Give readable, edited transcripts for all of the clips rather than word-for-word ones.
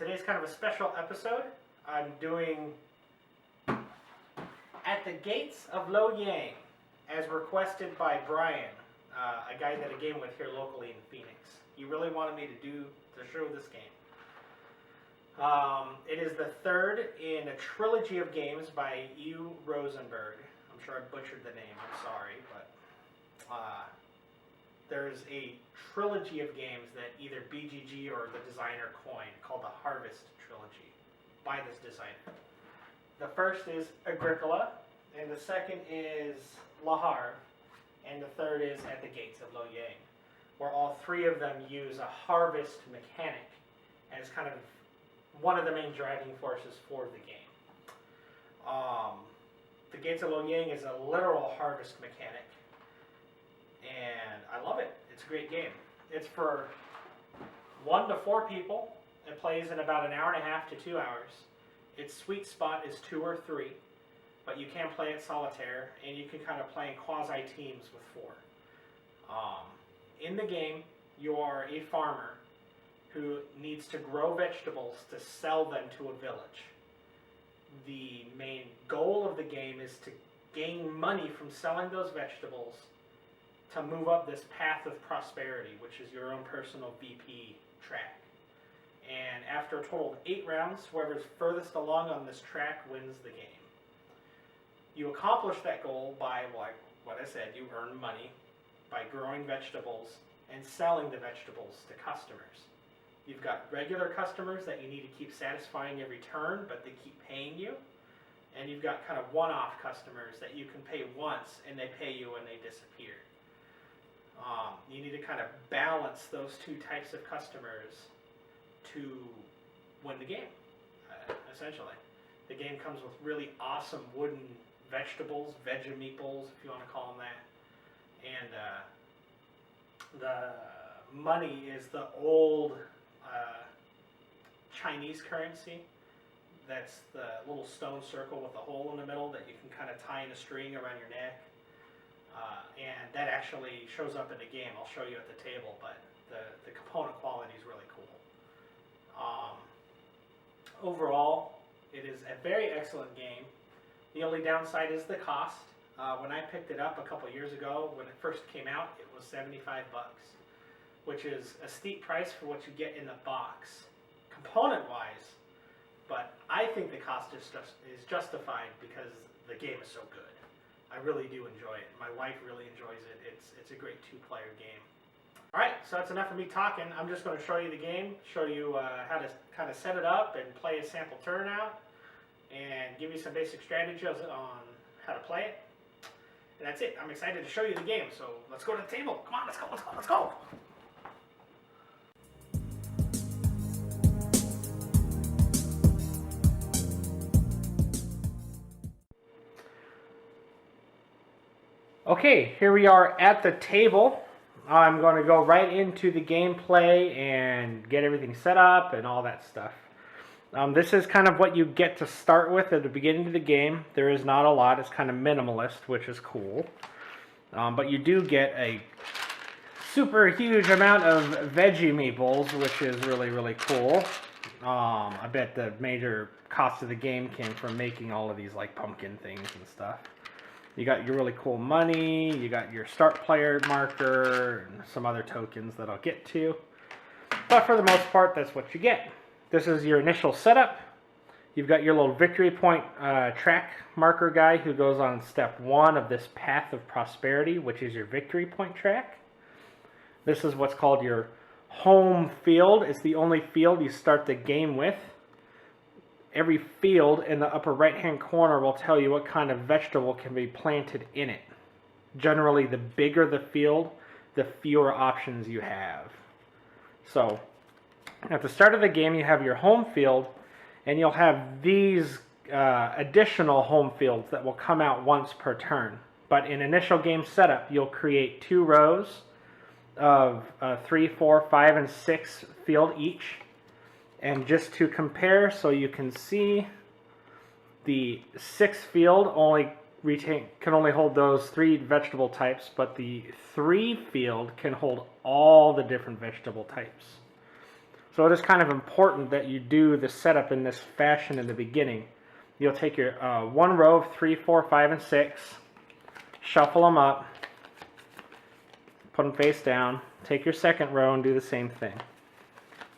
Today's kind of a special episode. I'm doing At the Gates of Loyang, as requested by Brian, a guy that I game with here locally in Phoenix. He really wanted me to show this game. It is the third in a trilogy of games by E. Rosenberg. I'm sure I butchered the name, I'm sorry, but there's a trilogy of games that either BGG or the designer coined called the Harvest Trilogy by this designer. The first is Agricola, and the second is La Harve, and the third is At the Gates of Loyang, where all three of them use a harvest mechanic as kind of one of the main driving forces for the game. The Gates of Loyang is a literal harvest mechanic, and I love it. It's a great game. It's for 1 to 4 people. It plays in about an hour and a half to 2 hours. Its sweet spot is 2 or 3, but you can play it solitaire, and you can kind of play in quasi-teams with 4. In the game, you are a farmer who needs to grow vegetables to sell them to a village. The main goal of the game is to gain money from selling those vegetables to move up this path of prosperity, which is your own personal VP track. And after a total of 8 rounds, whoever's furthest along on this track wins the game. You accomplish that goal by, like what I said, you earn money by growing vegetables and selling the vegetables to customers. You've got regular customers that you need to keep satisfying every turn, but they keep paying you. And you've got kind of one-off customers that you can pay once and they pay you when they disappear. You need to kind of balance those 2 types of customers to win the game, essentially. The game comes with really awesome wooden vegetables, vegemeeples, if you want to call them that. And the money is the old Chinese currency. That's the little stone circle with a hole in the middle that you can kind of tie in a string around your neck. And that actually shows up in the game. I'll show you at the table, but the component quality is really cool. Overall, it is a very excellent game. The only downside is the cost. When I picked it up a couple years ago, when it first came out, it was $75, which is a steep price for what you get in the box, component-wise. But I think the cost is justified because the game is so good. I really do enjoy it. My wife really enjoys it. It's a great 2-player game. All right, so that's enough of me talking. I'm just going to show you the game, show you how to kind of set it up and play a sample turnout, and give you some basic strategies on how to play it. And that's it. I'm excited to show you the game, so let's go to the table. Come on, let's go, let's go, let's go. Okay, here we are at the table. I'm going to go right into the gameplay and get everything set up and all that stuff. This is kind of what you get to start with at the beginning of the game. There is not a lot. It's kind of minimalist, which is cool. But you do get a super huge amount of veggie meeples, which is really, really cool. I bet the major cost of the game came from making all of these like pumpkin things and stuff. You got your really cool money, you got your start player marker, and some other tokens that I'll get to. But for the most part, that's what you get. This is your initial setup. You've got your little victory point track marker guy who goes on step 1 of this path of prosperity, which is your victory point track. This is what's called your home field. It's the only field you start the game with. Every field in the upper right-hand corner will tell you what kind of vegetable can be planted in it. Generally, the bigger the field, the fewer options you have. So, at the start of the game, you have your home field, and you'll have these additional home fields that will come out once per turn. But in initial game setup, you'll create 2 rows of 3, 4, 5, and 6 field each. And just to compare, so you can see, the 6 field can only hold those 3 vegetable types, but the 3 field can hold all the different vegetable types. So it is kind of important that you do the setup in this fashion in the beginning. You'll take your one row of 3, 4, 5, and 6, shuffle them up, put them face down, take your second row and do the same thing.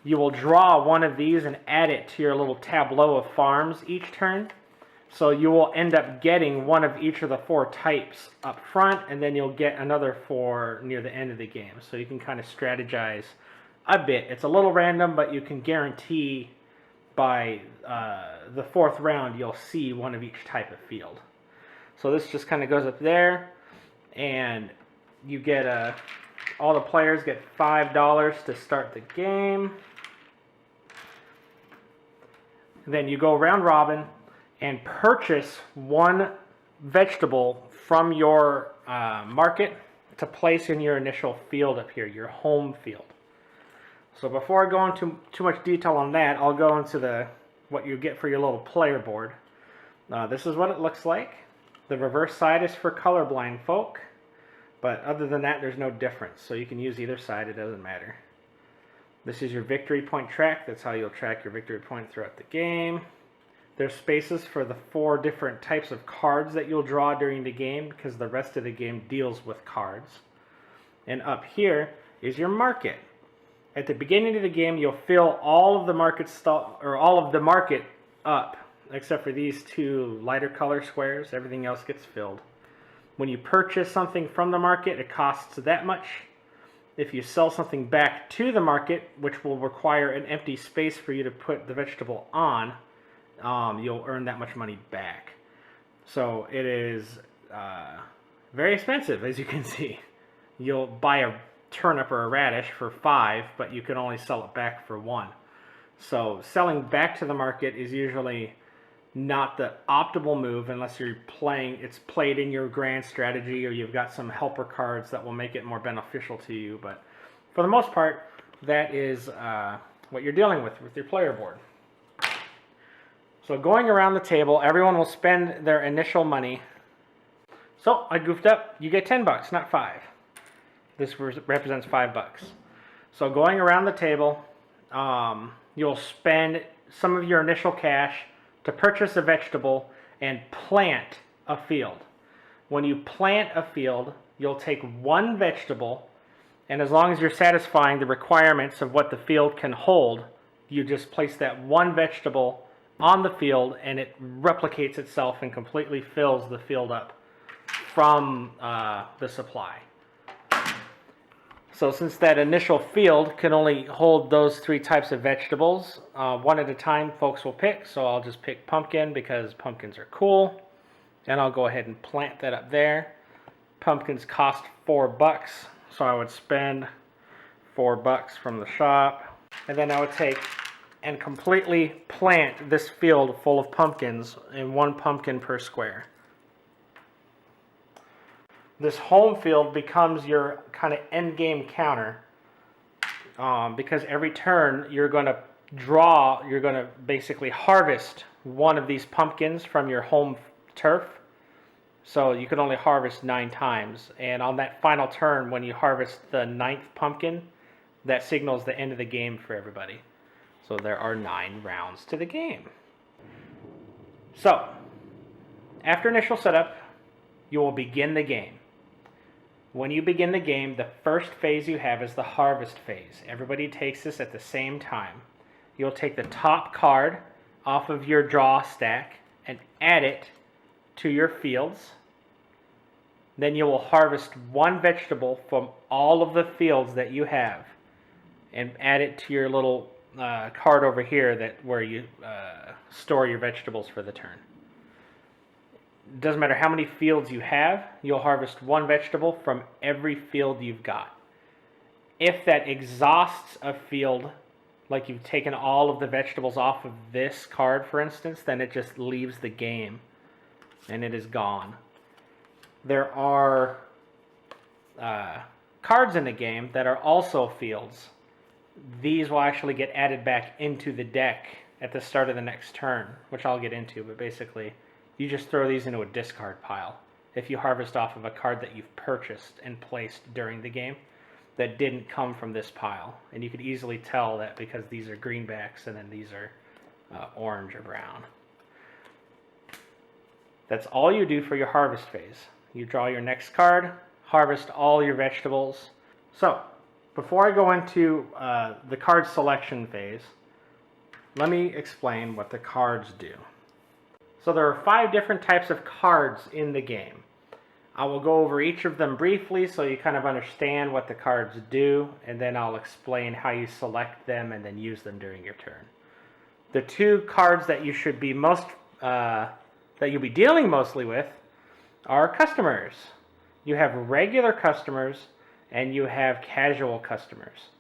You will draw one of these and add it to your little tableau of farms each turn. So you will end up getting one of each of the 4 types up front, and then you'll get another 4 near the end of the game. So you can kind of strategize a bit. It's a little random, but you can guarantee by the 4th round you'll see one of each type of field. So this just kind of goes up there, and you get all the players get $5 to start the game. Then you go round robin and purchase one vegetable from your market to place in your initial field up here, your home field. So before I go into too much detail on that, I'll go into what you get for your little player board. This is what it looks like. The reverse side is for colorblind folk, but other than that, there's no difference. So you can use either side, it doesn't matter. This is your victory point track. That's how you'll track your victory point throughout the game. There's spaces for the 4 different types of cards that you'll draw during the game, because the rest of the game deals with cards. And up here is your market. At the beginning of the game, you'll fill all of the market up, except for these 2 lighter color squares. Everything else gets filled. When you purchase something from the market, it costs that much. If you sell something back to the market, which will require an empty space for you to put the vegetable on, you'll earn that much money back. So it is very expensive, as you can see. You'll buy a turnip or a radish for 5, but you can only sell it back for 1. So selling back to the market is usually not the optimal move unless it's played in your grand strategy, or you've got some helper cards that will make it more beneficial to you. But for the most part, that is what you're dealing with your player board. So going around the table, everyone will spend their initial money. So I goofed up. You get $10, not 5. This represents $5. So going around the table, you'll spend some of your initial cash to purchase a vegetable and plant a field. When you plant a field, you'll take 1 vegetable, and as long as you're satisfying the requirements of what the field can hold, you just place that 1 vegetable on the field, and it replicates itself and completely fills the field up from the supply. So since that initial field can only hold those 3 types of vegetables, 1 at a time folks will pick. So I'll just pick pumpkin because pumpkins are cool. And I'll go ahead and plant that up there. Pumpkins cost $4, so I would spend $4 from the shop. And then I would take and completely plant this field full of pumpkins, in 1 pumpkin per square. This home field becomes your kind of end game counter, because every turn you're going to basically harvest 1 of these pumpkins from your home turf. So you can only harvest 9 times, and on that final turn when you harvest the 9th pumpkin, that signals the end of the game for everybody. So there are 9 rounds to the game. So after initial setup, you will begin the game. When you begin the game, the first phase you have is the harvest phase. Everybody takes this at the same time. You'll take the top card off of your draw stack and add it to your fields. Then you will harvest 1 vegetable from all of the fields that you have and add it to your little card over here where you store your vegetables for the turn. It doesn't matter how many fields you have, you'll harvest 1 vegetable from every field you've got. If that exhausts a field, like you've taken all of the vegetables off of this card, for instance, then it just leaves the game and it is gone. There are cards in the game that are also fields. These will actually get added back into the deck at the start of the next turn, which I'll get into, but basically you just throw these into a discard pile if you harvest off of a card that you've purchased and placed during the game. that didn't come from this pile. And you could easily tell that because these are greenbacks and then these are orange or brown. That's all you do for your harvest phase. You draw your next card, harvest all your vegetables. So, before I go into the card selection phase, let me explain what the cards do. So there are 5 different types of cards in the game. I will go over each of them briefly so you kind of understand what the cards do, and then I'll explain how you select them and then use them during your turn. The 2 cards that you should be that you'll be dealing mostly with are customers. You have regular customers and you have casual customers.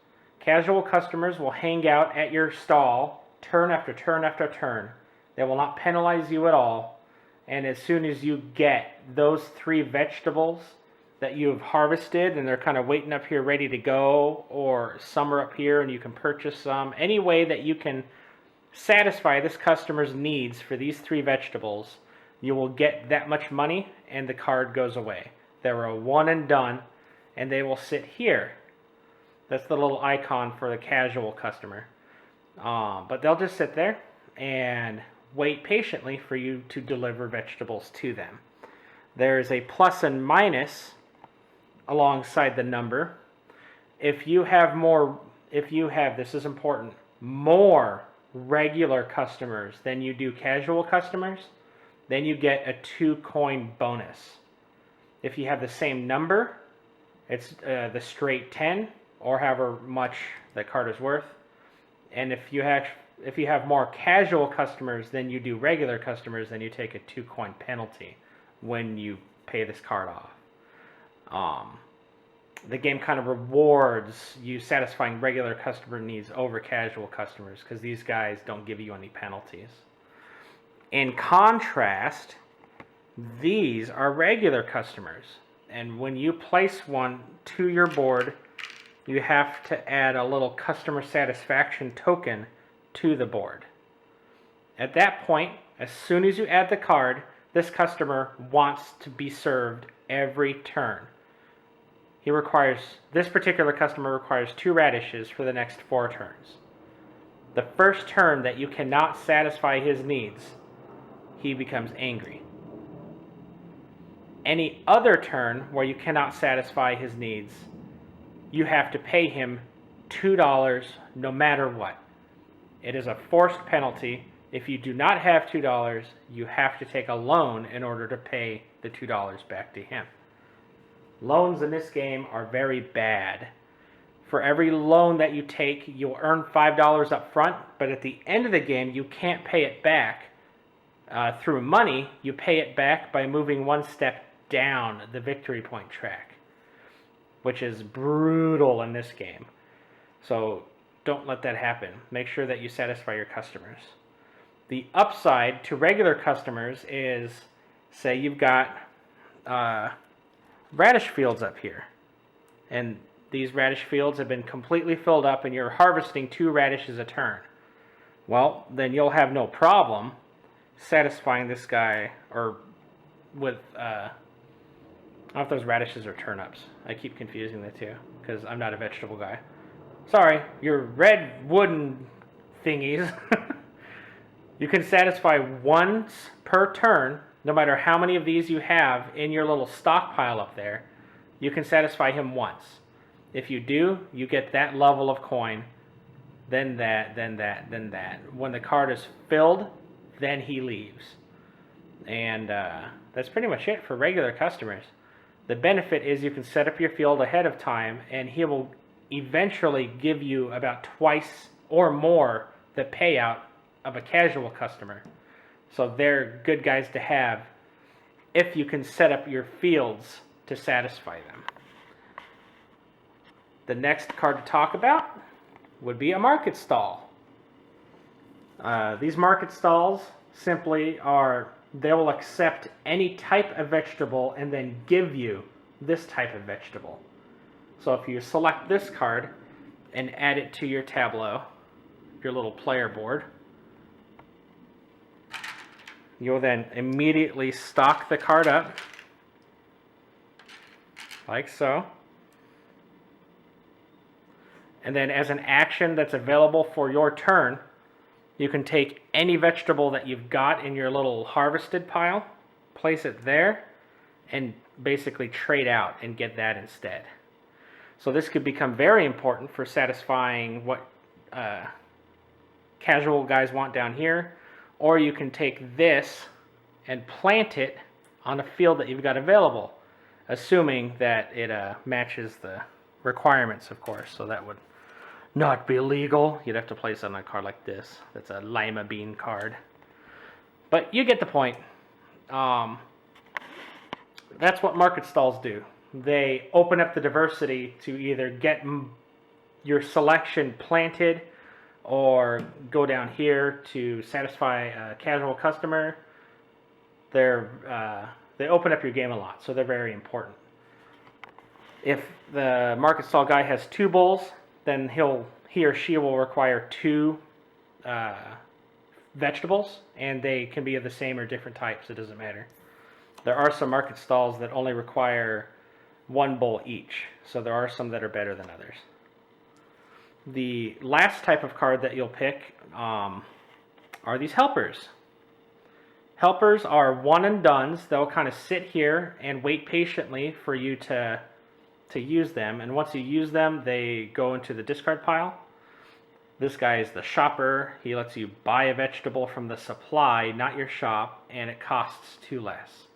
Casual customers will hang out at your stall turn after turn after turn. They will not penalize you at all. And as soon as you get those 3 vegetables that you've harvested and they're kind of waiting up here ready to go, or some are up here and you can purchase some, any way that you can satisfy this customer's needs for these 3 vegetables, you will get that much money and the card goes away. They're a one and done, and they will sit here. That's the little icon for the casual customer. But they'll just sit there and wait patiently for you to deliver vegetables to them. There's a plus and minus alongside the number. If you have, this is important, more regular customers than you do casual customers, then you get a 2 coin bonus. If you have the same number, it's the straight 10, or however much that card is worth. And if you have more casual customers than you do regular customers, then you take a 2 coin penalty when you pay this card off. The game kind of rewards you satisfying regular customer needs over casual customers because these guys don't give you any penalties. In contrast, these are regular customers, and when you place one to your board, you have to add a little customer satisfaction token to the board. At that point, as soon as you add the card, this customer wants to be served every turn. This particular customer requires 2 radishes for the next 4 turns. The first turn that you cannot satisfy his needs, he becomes angry. Any other turn where you cannot satisfy his needs, you have to pay him $2 no matter what. It is a forced penalty. If you do not have $2, you have to take a loan in order to pay the $2 back to him. Loans in this game are very bad. For every loan that you take, you'll earn $5 up front, but at the end of the game, you can't pay it back through money. You pay it back by moving 1 step down the victory point track, which is brutal in this game. So don't let that happen. Make sure that you satisfy your customers. The upside to regular customers is, say you've got radish fields up here, and these radish fields have been completely filled up and you're harvesting 2 radishes a turn. Well, then you'll have no problem satisfying this guy, or with I don't know if those radishes are turnips. I keep confusing the two because I'm not a vegetable guy. Sorry, your red wooden thingies. You can satisfy once per turn, no matter how many of these you have in your little stockpile up there. You can satisfy him once. If you do, you get that level of coin, then that, then that, then that. When the card is filled, then he leaves. And that's pretty much it for regular customers. The benefit is you can set up your field ahead of time, and he will eventually give you about twice or more the payout of a casual customer. So they're good guys to have if you can set up your fields to satisfy them. The next card to talk about would be a market stall. These market stalls simply are, they will accept any type of vegetable and then give you this type of vegetable. So if you select this card and add it to your tableau, your little player board, you'll then immediately stock the card up, like so. And then as an action that's available for your turn, you can take any vegetable that you've got in your little harvested pile, place it there, and basically trade out and get that instead. So this could become very important for satisfying what casual guys want down here, or you can take this and plant it on a field that you've got available, assuming that it matches the requirements, of course. So that would not be legal. You'd have to place it on a card like this. That's a lima bean card. But you get the point. That's what market stalls do. They open up the diversity to either get your selection planted or go down here to satisfy a casual customer. They open up your game a lot, so they're very important. If the market stall guy has 2 bulls, then he or she will require 2 vegetables, and they can be of the same or different types. It doesn't matter. There are some market stalls that only require 1 bull each, so there are some that are better than others. The last type of card that you'll pick are these helpers. Helpers are one and dones. They'll kind of sit here and wait patiently for you to use them, and once you use them, they go into the discard pile. This guy is the shopper. He lets you buy a vegetable from the supply, not your shop, and it costs 2 less.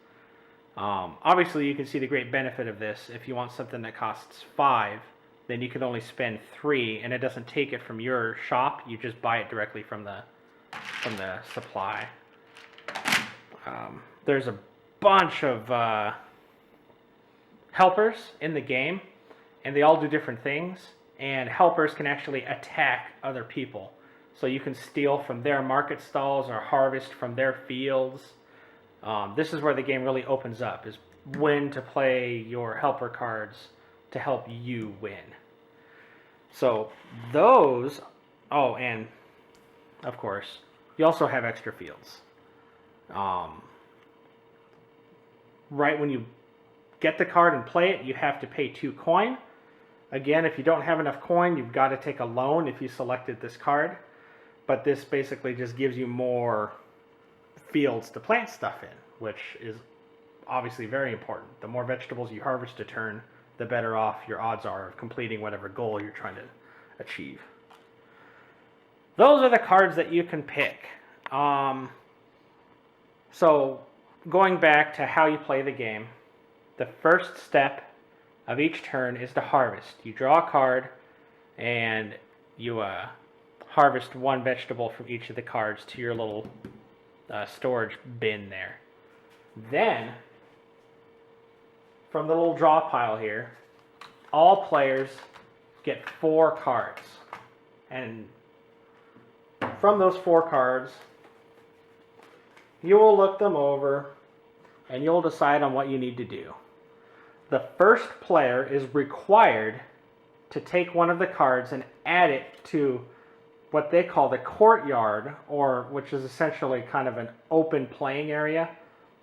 Obviously, you can see the great benefit of this. If you want something that costs 5, then you can only spend 3, and it doesn't take it from your shop. You just buy it directly from the supply. There's a bunch of helpers in the game, and they all do different things. And helpers can actually attack other people. So you can steal from their market stalls or harvest from their fields. This is where the game really opens up, is when to play your helper cards to help you win. So those, oh, and of course, you also have extra fields. Right when you get the card and play it, you have to pay 2 coin. Again, if you don't have enough coin, you've got to take a loan if you selected this card. But this basically just gives you more fields to plant stuff in, which is obviously very important. The more vegetables you harvest a turn, the better off your odds are of completing whatever goal you're trying to achieve. Those are the cards that you can pick. So going back to how you play the game, the first step of each turn is to harvest. You draw a card and you harvest 1 vegetable from each of the cards to your little storage bin there. Then, from the little draw pile here, all players get 4 cards. And from those 4 cards, you will look them over and you'll decide on what you need to do. The first player is required to take one of the cards and add it to what they call the courtyard, or which is essentially kind of an open playing area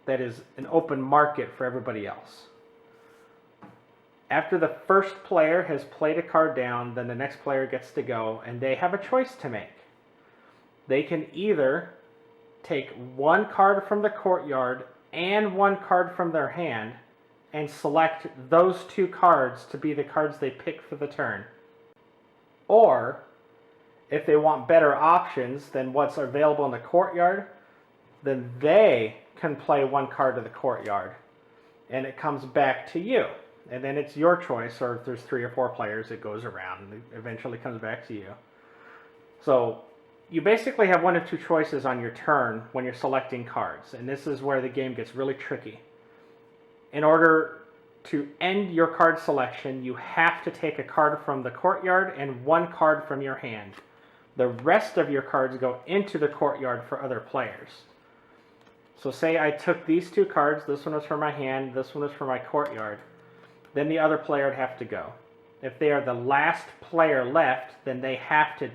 that is an open market for everybody else. After the first player has played a card down, then the next player gets to go, and they have a choice to make. They can either take 1 card from the courtyard and 1 card from their hand and select those 2 cards to be the cards they pick for the turn. Or, if they want better options than what's available in the courtyard, then they can play 1 card to the courtyard. And it comes back to you. And then it's your choice, or if there's 3 or 4 players, it goes around and it eventually comes back to you. So, you basically have 1 of 2 choices on your turn when you're selecting cards. And this is where the game gets really tricky. In order to end your card selection, you have to take a card from the courtyard and 1 card from your hand. The rest of your cards go into the courtyard for other players. So say I took these 2 cards, this one was for my hand, this one was for my courtyard, then the other player would have to go. If they are the last player left, then they have to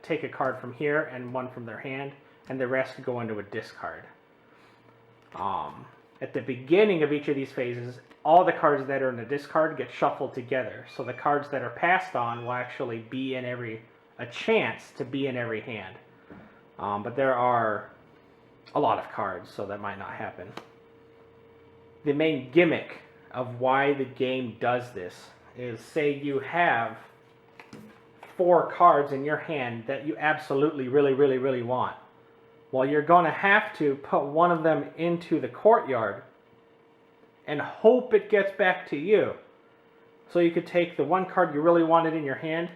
take a card from here and 1 from their hand, and the rest go into a discard. At the beginning of each of these phases, all the cards that are in the discard get shuffled together. So the cards that are passed on will actually be in a chance to be in every hand. But there are a lot of cards, so that might not happen. The main gimmick of why the game does this is, say you have 4 cards in your hand that you absolutely really want. Well, you're going to have to put one of them into the courtyard and hope it gets back to you. So you could take the one card you really wanted in your hand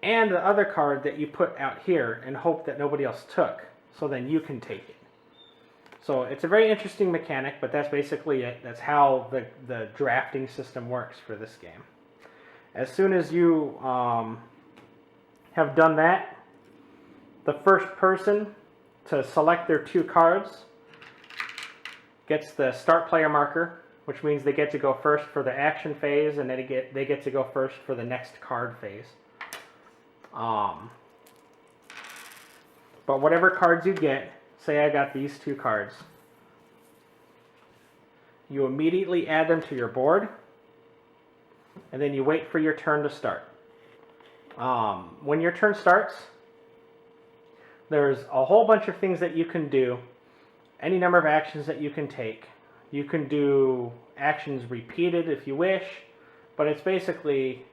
and the other card that you put out here and hope that nobody else took, so then you can take it. So it's a very interesting mechanic, but that's basically it. That's how the drafting system works for this game. As soon as you have done that, the first person to select their 2 cards gets the start player marker, which means they get to go first for the action phase, and then they get to go first for the next card phase. But whatever cards you get, say I got these 2 cards, you immediately add them to your board, and then you wait for your turn to start. When your turn starts, there's a whole bunch of things that you can do, any number of actions that you can take. You can do actions repeated if you wish, but it's basically,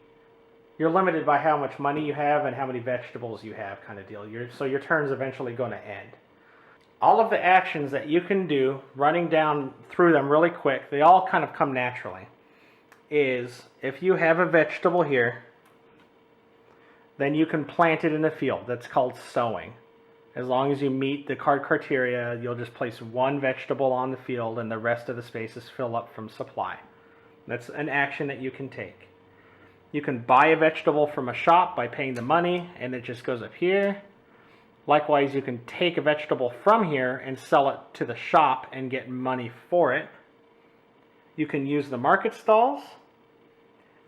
you're limited by how much money you have and how many vegetables you have, kind of deal. So your turn's eventually going to end. All of the actions that you can do, running down through them really quick, they all kind of come naturally, is if you have a vegetable here, then you can plant it in a field. That's called sowing. As long as you meet the card criteria, you'll just place 1 vegetable on the field and the rest of the spaces fill up from supply. That's an action that you can take. You can buy a vegetable from a shop by paying the money, and it just goes up here. Likewise, you can take a vegetable from here and sell it to the shop and get money for it. You can use the market stalls.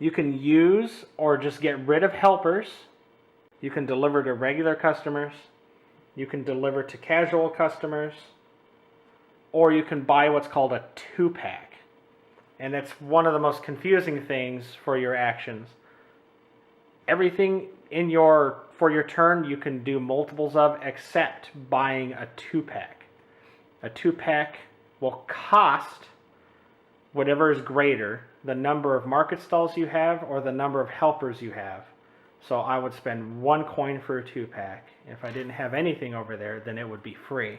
You can use or just get rid of helpers. You can deliver to regular customers. You can deliver to casual customers. Or you can buy what's called a 2-pack. And that's one of the most confusing things for your actions. Everything for your turn you can do multiples of, except buying a 2-pack. A 2-pack will cost whatever is greater, the number of market stalls you have or the number of helpers you have. So I would spend 1 coin for a 2-pack. If I didn't have anything over there, then it would be free.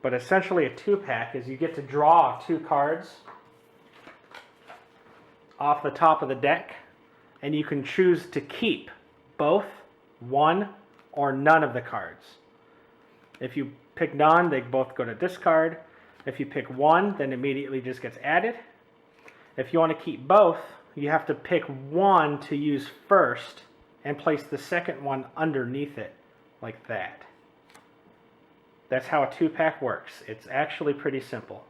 But essentially a 2-pack is you get to draw 2 cards off the top of the deck, and you can choose to keep both, 1, or none of the cards. If you pick none, they both go to discard. If you pick 1, then immediately just gets added. If you want to keep both, you have to pick 1 to use first and place the second one underneath it, like that. That's how a 2-pack works. It's actually pretty simple.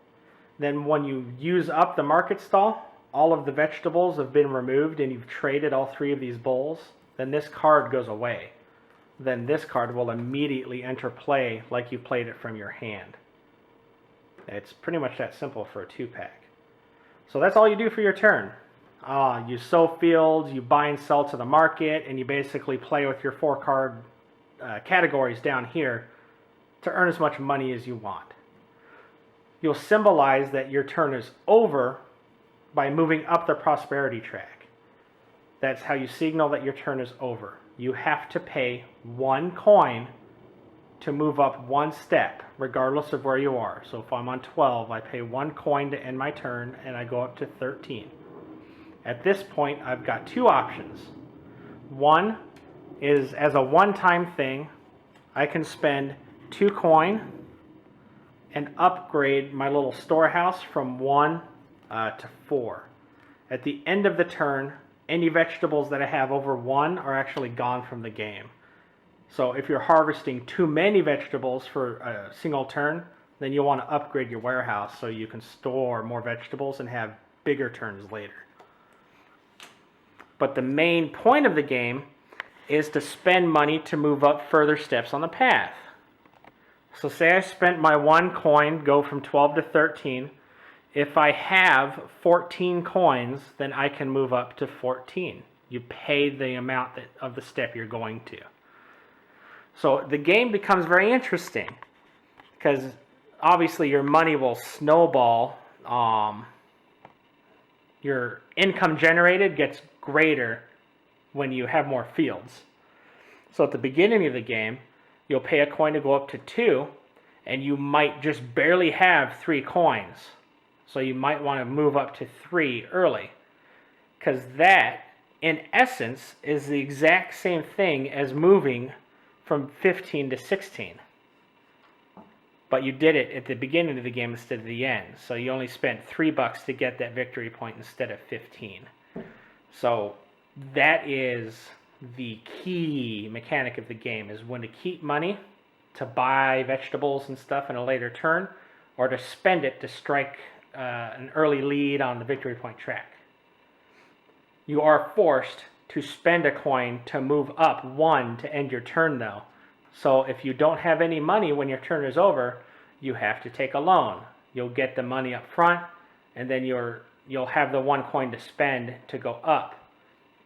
Then when you use up the market stall, all of the vegetables have been removed and you've traded all 3 of these bowls, then this card goes away. Then this card will immediately enter play like you played it from your hand. It's pretty much that simple for a 2-pack. So that's all you do for your turn. You sow fields, you buy and sell to the market, and you basically play with your 4 card categories down here to earn as much money as you want. You'll symbolize that your turn is over by moving up the prosperity track. That's how you signal that your turn is over. You have to pay 1 coin to move up 1 step, regardless of where you are. So if I'm on 12, I pay 1 coin to end my turn, and I go up to 13. At this point, I've got 2 options. One is, as a one-time thing, I can spend 2 coin and upgrade my little storehouse from 1 to 4. At the end of the turn, any vegetables that I have over 1 are actually gone from the game. So if you're harvesting too many vegetables for a single turn, then you'll want to upgrade your warehouse so you can store more vegetables and have bigger turns later. But the main point of the game is to spend money to move up further steps on the path. So say I spent my 1 coin, go from 12 to 13. If I have 14 coins, then I can move up to 14. You pay the amount of the step you're going to. So the game becomes very interesting because obviously your money will snowball. Your income generated gets greater when you have more fields. So at the beginning of the game, you'll pay a coin to go up to 2, and you might just barely have 3 coins. So you might want to move up to 3 early, because that, in essence, is the exact same thing as moving from 15 to 16. But you did it at the beginning of the game instead of the end. So you only spent $3 to get that victory point instead of 15. So that is the key mechanic of the game, is when to keep money to buy vegetables and stuff in a later turn, or to spend it to strike an early lead on the victory point track. You are forced to spend a coin to move up 1 to end your turn, though. So if you don't have any money when your turn is over, you have to take a loan. You'll get the money up front, and then you'll have the 1 coin to spend to go up.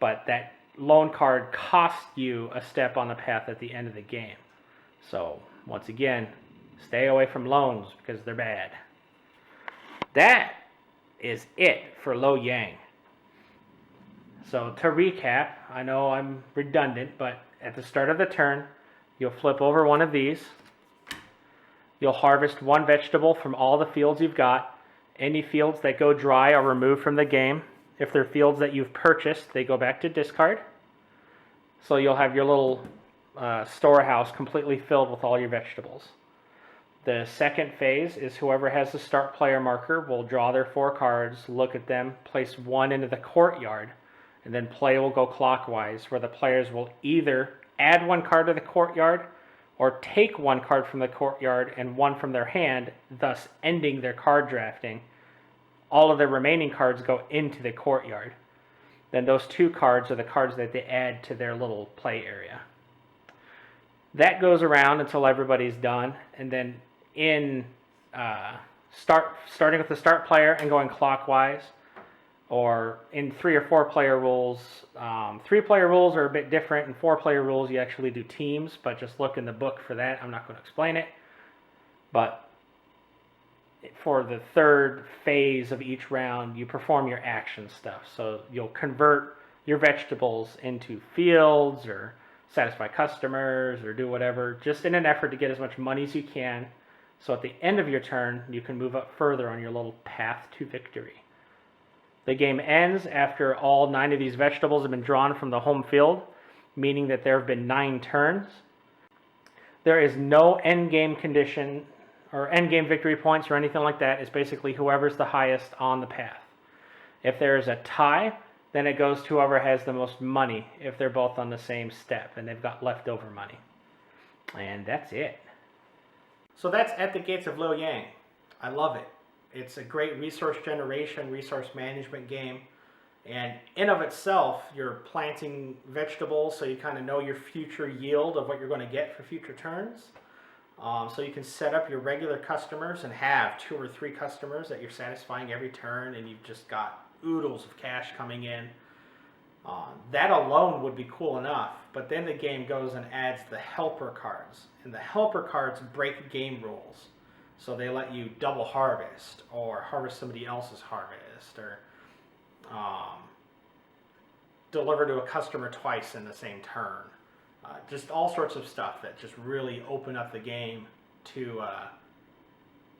But that loan card costs you a step on the path at the end of the game. So once again, stay away from loans because they're bad. That is it for Loyang. So to recap, I know I'm redundant, but at the start of the turn, you'll flip over one of these. You'll harvest 1 vegetable from all the fields you've got. Any fields that go dry are removed from the game. If they're fields that you've purchased, they go back to discard. So you'll have your little storehouse completely filled with all your vegetables. The second phase is whoever has the start player marker will draw their 4 cards, look at them, place 1 into the courtyard, and then play will go clockwise, where the players will either add 1 card to the courtyard or take 1 card from the courtyard and 1 from their hand, thus ending their card drafting. All of the remaining cards go into the courtyard. Then those 2 cards are the cards that they add to their little play area. That goes around until everybody's done, and then starting with the start player and going clockwise, or in 3 or 4 player rules. 3 player rules are a bit different. In 4 player rules, you actually do teams, but just look in the book for that. I'm not going to explain it. But for the third phase of each round, you perform your action stuff. So you'll convert your vegetables into fields, or satisfy customers, or do whatever, just in an effort to get as much money as you can. So at the end of your turn, you can move up further on your little path to victory. The game ends after all 9 of these vegetables have been drawn from the home field, meaning that there have been 9 turns. There is no end game condition or end game victory points or anything like that. It's basically whoever's the highest on the path. If there is a tie, then it goes to whoever has the most money if they're both on the same step and they've got leftover money. And that's it. So that's at the Gates of Loyang. I love it. It's a great resource generation, resource management game. And in of itself, you're planting vegetables so you kind of know your future yield of what you're going to get for future turns. So you can set up your regular customers and have 2 or 3 customers that you're satisfying every turn, and you've just got oodles of cash coming in. That alone would be cool enough, but then the game goes and adds the helper cards. And the helper cards break game rules. So they let you double harvest, or harvest somebody else's harvest, or deliver to a customer twice in the same turn. Just all sorts of stuff that just really open up the game to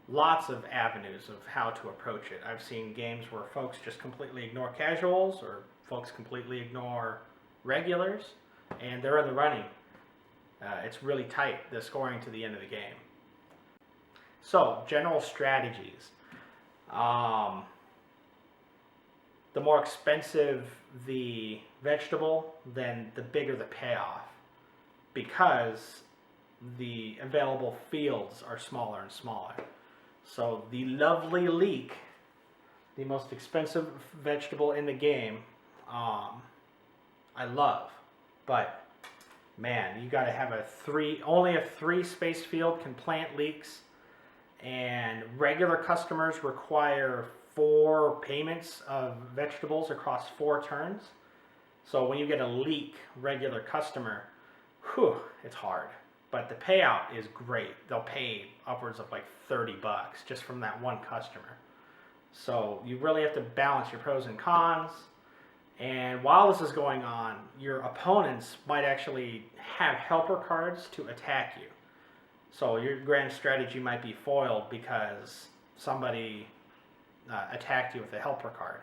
lots of avenues of how to approach it. I've seen games where folks just completely ignore casuals, or folks completely ignore regulars, and they're in the running. It's really tight, the scoring to the end of the game. So, general strategies. The more expensive the vegetable, then the bigger the payoff, because the available fields are smaller and smaller. So the lovely leek, the most expensive vegetable in the game, I love, but man, you got to have only a 3 space field can plant leeks, and regular customers require 4 payments of vegetables across 4 turns. So when you get a leak regular customer, whew, it's hard. But the payout is great. They'll pay upwards of like $30 just from that one customer. So you really have to balance your pros and cons. And while this is going on, your opponents might actually have helper cards to attack you. So your grand strategy might be foiled because somebody attacked you with a helper card.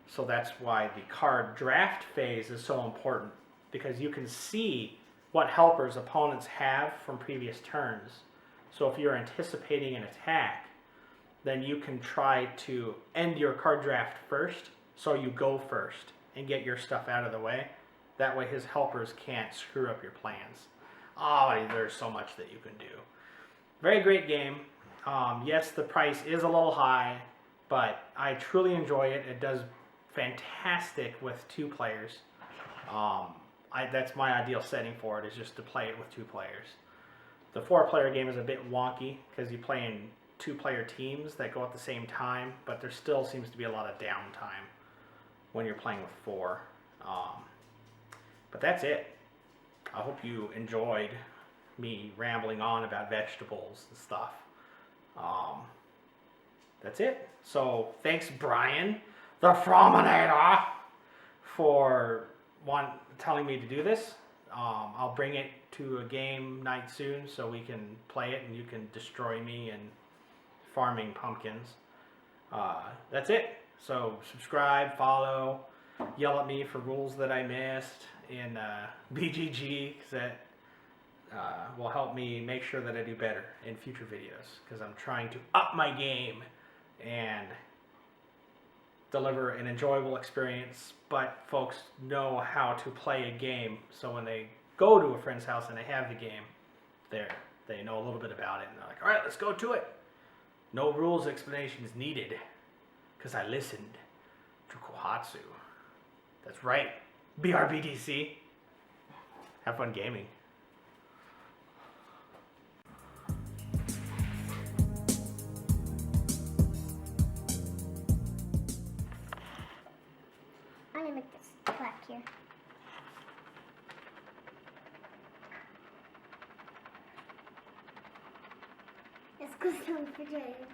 So that's why the card draft phase is so important, because you can see what helpers opponents have from previous turns. So if you're anticipating an attack, then you can try to end your card draft first, so you go first and get your stuff out of the way. That way his helpers can't screw up your plans. Oh, there's so much that you can do. Very great game. Yes, the price is a little high, but I truly enjoy it. It does fantastic with 2 players. That's my ideal setting for it, is just to play it with 2 players. The 4-player game is a bit wonky because you play in 2-player teams that go at the same time, but there still seems to be a lot of downtime when you're playing with 4. But that's it. I hope you enjoyed me rambling on about vegetables and stuff. That's it. So thanks, Brian, the Frominator, for telling me to do this. I'll bring it to a game night soon so we can play it and you can destroy me in farming pumpkins. That's it. So subscribe, follow, yell at me for rules that I missed in BGG, because that will help me make sure that I do better in future videos, because I'm trying to up my game and deliver an enjoyable experience, but folks know how to play a game, so when they go to a friend's house and they have the game, they know a little bit about it, and they're like, alright, let's go to it. No rules explanations needed, because I listened to Kohatsu. That's right, BRBDC. Have fun gaming. I'm gonna make this black here. Let's go to the refrigerator.